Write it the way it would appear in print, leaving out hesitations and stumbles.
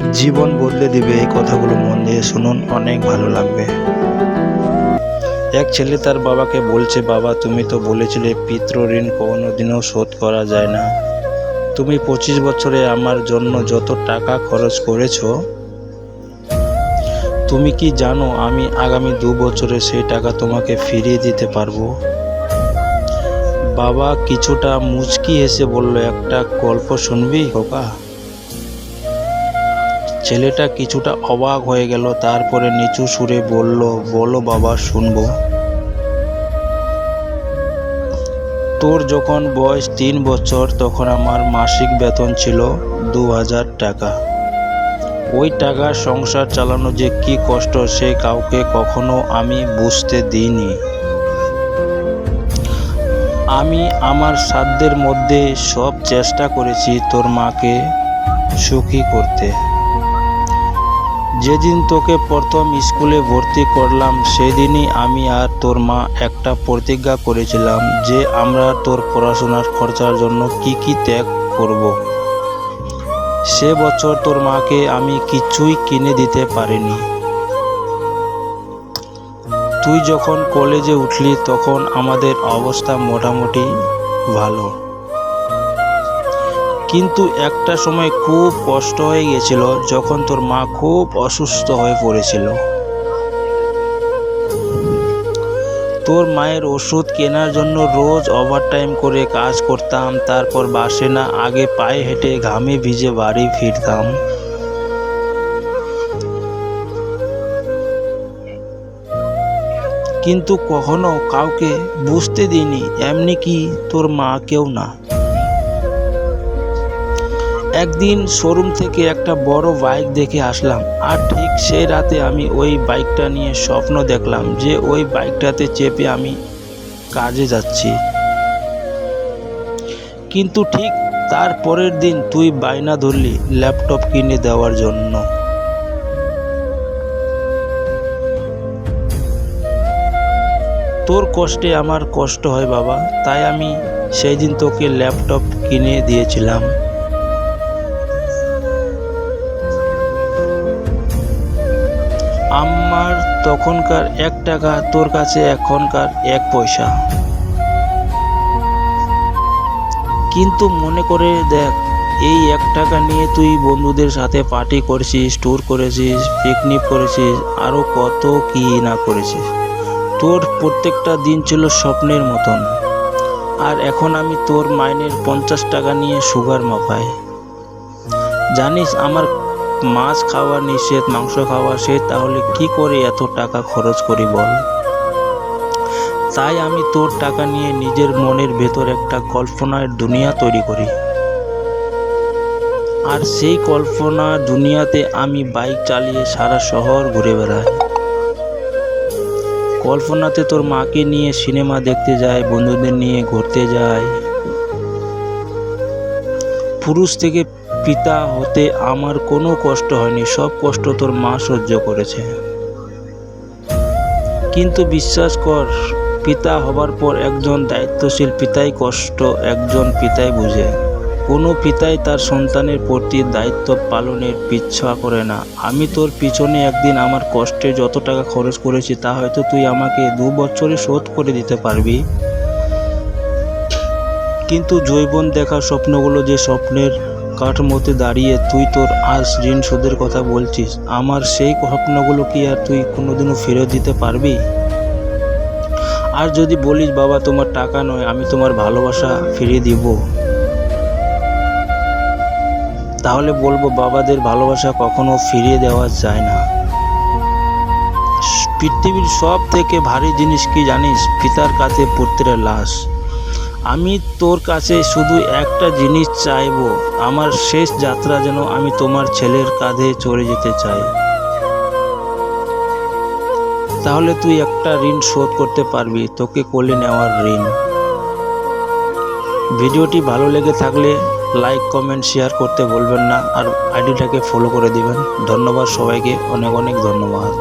জীবন বদলে দিবে। এই কথাগুলো মন দিয়ে শুনুন, অনেক ভালো লাগবে। এক ছেলে তার বাবাকে বলছে, বাবা তুমি তো বলেছিলে পিতৃ ঋণ কোনোদিনও শোধ করা যায় না। তুমি 25 বছরে আমার জন্য যত টাকা খরচ করেছো, তুমি কি জানো আমি আগামী 2 বছরে সেই টাকা তোমাকে ফিরিয়ে দিতে পারবো? বাবা কিছুটা মুচকি হেসে বলল, একটা গল্প শুনবি খোকা? ছেলেটা কিছুটা অবাক হয়ে গেল, তারপরে নিচু সুরে বলল, বলো বাবা, শুনবো। তোর যখন বয়স 3 বছর তখন আমার মাসিক বেতন ছিল 2000 টাকা। ওই টাকার সংসার চালানো যে কি কষ্ট সে কাউকে কখনো আমি বুঝতে দিইনি। আমি আমার সাধ্যের মধ্যে সব চেষ্টা করেছি তোর মাকে সুখী করতে। যেদিন তোকে প্রথম স্কুলে ভর্তি করলাম সেদিনই আমি আর তোর মা একটা প্রতিজ্ঞা করেছিলাম যে আমরা তোর পড়াশোনার খরচার জন্য কি ত্যাগ করব। সে বছর তোর মাকে আমি কিছুই কিনে দিতে পারিনি। তুই যখন কলেজে উঠলি তখন আমাদের অবস্থা মোটামুটি ভালো, কিন্তু একটা সময় খুব কষ্ট হয়ে গেছিল যখন তোর মা খুব অসুস্থ হয়ে পড়েছিল। তোর মায়ের ওষুধ কেনার জন্য রোজ ওভারটাইম করে কাজ করতাম, তারপর বাসে না আগে পায়ে হেঁটে ঘামে ভিজে বাড়ি ফিরতাম। কিন্তু কখনো কাউকে বুঝতে দিইনি, এমনি কি তোর মা কেউ না। একদিন শোরুম থেকে একটা বড় বাইক দেখে আসলাম, আর ঠিক সেই রাতে আমি ওই বাইকটা নিয়ে স্বপ্ন দেখলাম যে ওই বাইকটাতে চেপে আমি কাজে যাচ্ছি। কিন্তু ঠিক তার পরের দিন তুই বায়না ধরলি ল্যাপটপ কিনে দেওয়ার জন্য। তোর কষ্টে আমার কষ্ট হয় বাবা, তাই আমি সেই দিন তোকে ল্যাপটপ কিনে দিয়েছিলাম। আমার তখনকার 1 টাকা তোর কাছে এখনকার 1 পয়সা। কিন্তু মনে করে দেখ, এই 1 টাকা নিয়ে তুই বন্ধুদের সাথে পার্টি করেছিস, ট্যুর করেছিস, পিকনিক করেছিস, আরও কত কি না করেছিস। তোর প্রত্যেকটা দিন ছিল স্বপ্নের মতন। আর এখন আমি তোর মাইনের 50 টাকা নিয়ে সুগার মাপাই। জানিস আমার মাছ খাওয়া নিষেধ, মাংস খাওয়া সে, তাহলে কি করে এত টাকা খরচ করি বল? তাই আমি তোর টাকা নিয়ে নিজের মনের ভেতর একটা কল্পনার দুনিয়া তৈরি করি। আর সেই কল্পনা দুনিয়াতে আমি বাইক চালিয়ে সারা শহর ঘুরে বেড়াই। কল্পনাতে তোর মাকে নিয়ে সিনেমা দেখতে যাই, বন্ধুদের নিয়ে ঘুরতে যাই। পুরুষ থেকে পিতা হতে আমার কোনো কষ্ট হয়নি, সব কষ্ট তোর মা সহ্য করেছে। কিন্তু বিশ্বাস কর, পিতা হবার পর একজন দায়িত্বশীল পিতাই কষ্ট একজন পিতাই বুঝে। কোনো পিতাই তার সন্তানের প্রতি দায়িত্ব পালনের পিছা করে না। আমি তোর পিছনে একদিন আমার কষ্টে যত টাকা খরচ করেছি তা হয়তো তুই আমাকে 2 বছরে শোধ করে দিতে পারবি। কিন্তু জৈবন দেখা স্বপ্নগুলো যে স্বপ্নের কাঠামোতে দাঁড়িয়ে তুই তোর আজ ঋণ শোধের কথা বলছিস, আমার সেই স্বপ্নগুলো কি আর তুই কোনোদিনও ফেরত দিতে পারবি? আর যদি বলিস বাবা তোমার টাকা নয়, আমি তোমার ভালোবাসা ফিরিয়ে দিব, তাহলে বলবো বাবাদের ভালোবাসা কখনো ফিরিয়ে দেওয়া যায় না। পৃথিবীর সব থেকে ভারী জিনিস কি জানিস? পিতার কাছে পুত্রের লাশ। আমি তোর কাছে শুধু একটা জিনিস চাইবো, আমার শেষ যাত্রা যেন আমি তোমার ছেলের কাঁধে চড়ে যেতে চাই। তাহলে তুই একটা ঋণ শোধ করতে পারবি, তোকে কোলে নেওয়ার ঋণ। ভিডিওটি ভালো লেগে থাকলে লাইক, কমেন্ট, শেয়ার করতে ভুলবেন না, আর আইডিটাকে ফলো করে দিবেন। ধন্যবাদ সবাইকে, অনেক অনেক ধন্যবাদ।